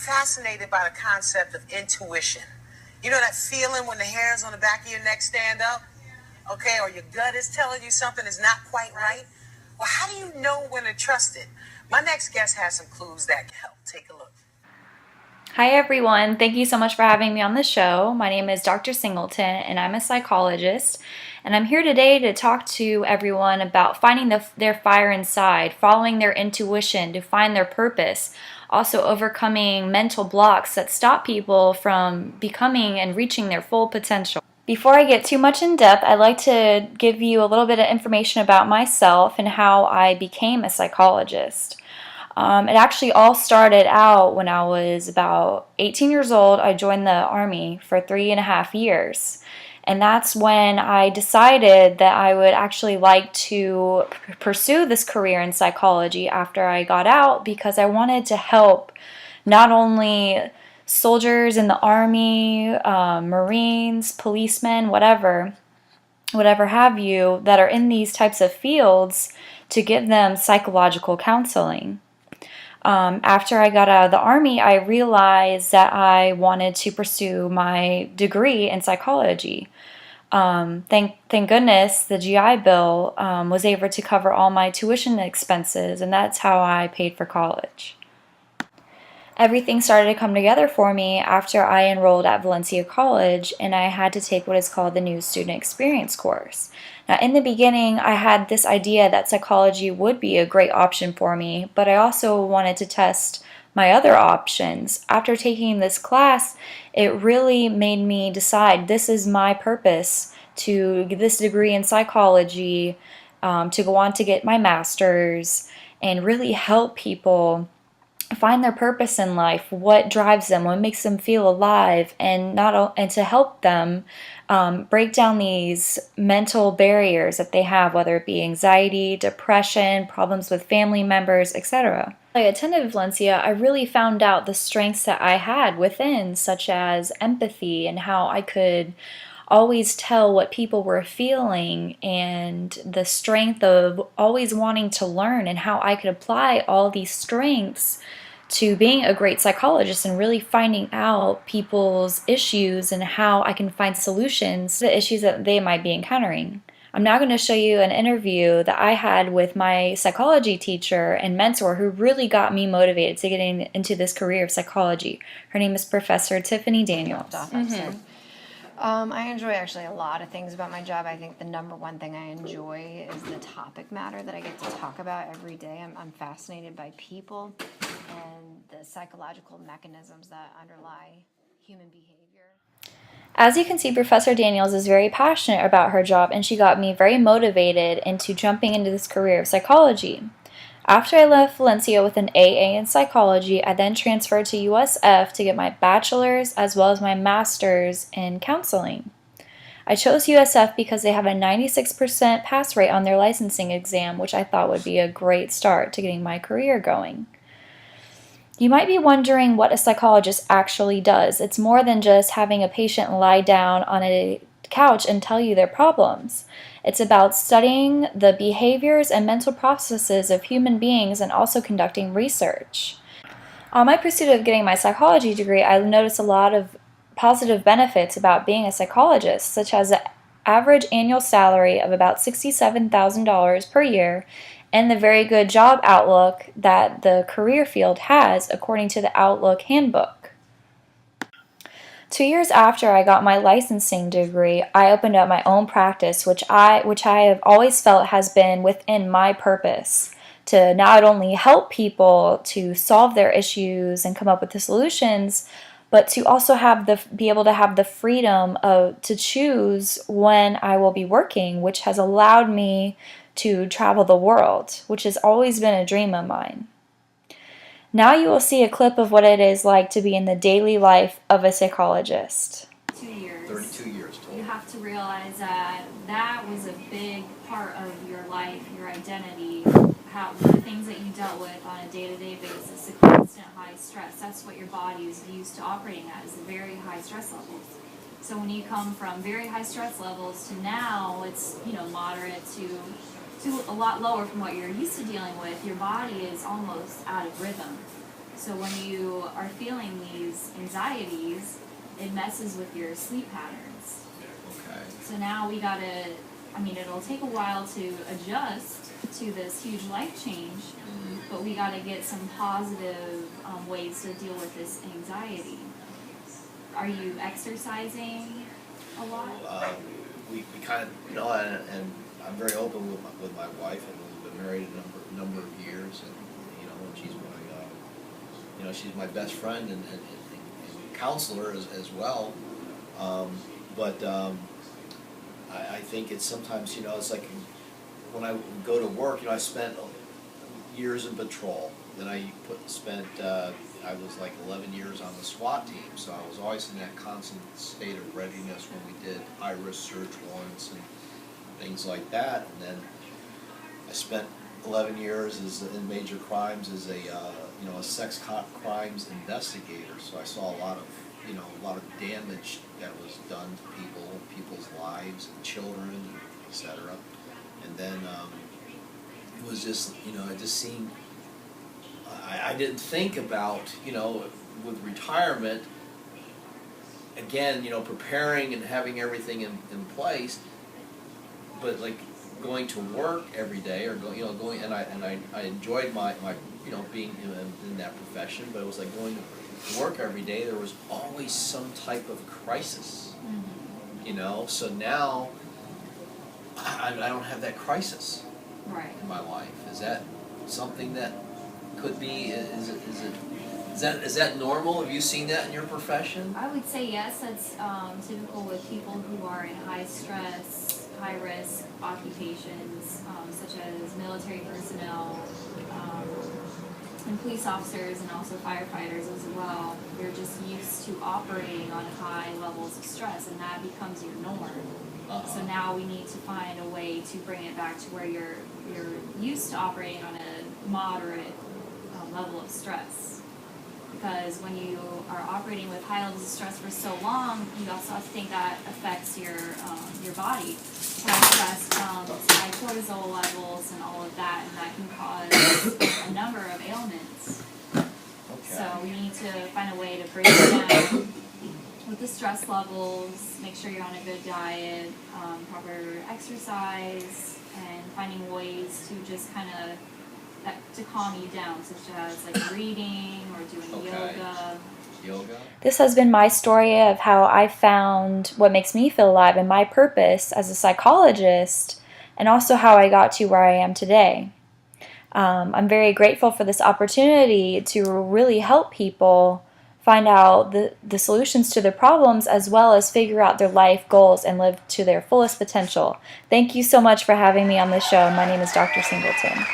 fascinated by the concept of intuition. You know that feeling when the hairs on the back of your neck stand up? Okay, or your gut is telling you something is not quite right? Well, how do you know when to trust it? My next guest has some clues that can help. Take a look. Hi everyone, thank you so much for having me on the show. My name is Dr. Singleton and I'm a psychologist, and I'm here today to talk to everyone about finding their fire inside, following their intuition to find their purpose, also overcoming mental blocks that stop people from becoming and reaching their full potential. Before I get too much in depth, I'd like to give you a little bit of information about myself and how I became a psychologist. It actually all started out when I was about 18 years old. I joined the Army for 3.5 years. And that's when I decided that I would actually like to pursue this career in psychology after I got out, because I wanted to help not only soldiers in the Army, Marines, policemen, whatever have you, that are in these types of fields, to give them psychological counseling. After I got out of the Army, I realized that I wanted to pursue my degree in psychology. Thank goodness the GI Bill was able to cover all my tuition expenses, and that's how I paid for college. Everything started to come together for me after I enrolled at Valencia College, and I had to take what is called the New Student Experience course. Now, in the beginning, I had this idea that psychology would be a great option for me, but I also wanted to test my other options. After taking this class, it really made me decide this is my purpose, to get this degree in psychology, to go on to get my master's, and really help people find their purpose in life, what drives them, what makes them feel alive, and to help them break down these mental barriers that they have, whether it be anxiety, depression, problems with family members, etc. I attended Valencia, I really found out the strengths that I had within, such as empathy and how I could always tell what people were feeling, and the strength of always wanting to learn, and how I could apply all these strengths to being a great psychologist and really finding out people's issues and how I can find solutions to the issues that they might be encountering. I'm now going to show you an interview that I had with my psychology teacher and mentor who really got me motivated to getting into this career of psychology. Her name is Professor Tiffany Daniels. I enjoy actually a lot of things about my job. I think the number one thing I enjoy is the topic matter that I get to talk about every day. I'm fascinated by people and the psychological mechanisms that underlie human behavior. As you can see, Professor Daniels is very passionate about her job, and she got me very motivated into jumping into this career of psychology. After I left Valencia with an AA in psychology, I then transferred to USF to get my bachelor's as well as my master's in counseling. I chose USF because they have a 96% pass rate on their licensing exam, which I thought would be a great start to getting my career going. You might be wondering what a psychologist actually does. It's more than just having a patient lie down on a couch and tell you their problems. It's about studying the behaviors and mental processes of human beings and also conducting research. On my pursuit of getting my psychology degree, I noticed a lot of positive benefits about being a psychologist, such as an average annual salary of about $67,000 per year, and the very good job outlook that the career field has according to the Outlook Handbook. 2 years after I got my licensing degree, I opened up my own practice, which I have always felt has been within my purpose, to not only help people to solve their issues and come up with the solutions, but to also be able to have the freedom to choose when I will be working, which has allowed me to travel the world, which has always been a dream of mine. Now you will see a clip of what it is like to be in the daily life of a psychologist. 2 years. 32 years total. You have to realize that that was a big part of your life, your identity, the things that you dealt with on a day-to-day basis, the constant high stress. That's what your body is used to operating at, is the very high stress levels. So when you come from very high stress levels to now, it's moderate to a lot lower from what you're used to dealing with, your body is almost out of rhythm. So when you are feeling these anxieties, it messes with your sleep patterns. Okay. So now we gotta, I mean, it'll take a while to adjust to this huge life change, but we gotta get some positive ways to deal with this anxiety. Are you exercising a lot? We kind of, and I'm very open with my wife, and we've been married a number of years, and and she's my she's my best friend and counselor as well. But I think it's sometimes it's like when I go to work, I spent years in patrol. Then I was like 11 years on the SWAT team, so I was always in that constant state of readiness when we did high-risk search warrants and things like that. And then I spent 11 years in major crimes as a sex crimes investigator. So I saw a lot of damage that was done to people's lives and children, etc. And then it was just it just seemed. I didn't think about, with retirement, again, preparing and having everything in place, but like going to work every day or going, and I enjoyed my being in that profession, but it was like going to work every day, there was always some type of crisis, so now I don't have that crisis in my life. Is that something that could be, is that normal? Have you seen that in your profession? I would say yes, that's typical with people who are in high stress, high risk occupations, such as military personnel, and police officers, and also firefighters as well. You're just used to operating on high levels of stress, and that becomes your norm. So now we need to find a way to bring it back to where you're used to operating on a moderate level of stress. Because when you are operating with high levels of stress for so long, you also have to think that affects your body. High stress, high cortisol levels, and all of that, and that can cause a number of ailments. Okay. So we need to find a way to bring it down with the stress levels, make sure you're on a good diet, proper exercise, and finding ways to just kind of to calm you down, such as like reading or doing yoga. This has been my story of how I found what makes me feel alive and my purpose as a psychologist, and also how I got to where I am today. I'm very grateful for this opportunity to really help people find out the solutions to their problems, as well as figure out their life goals and live to their fullest potential. Thank you so much for having me on the show. My name is Dr. Singleton.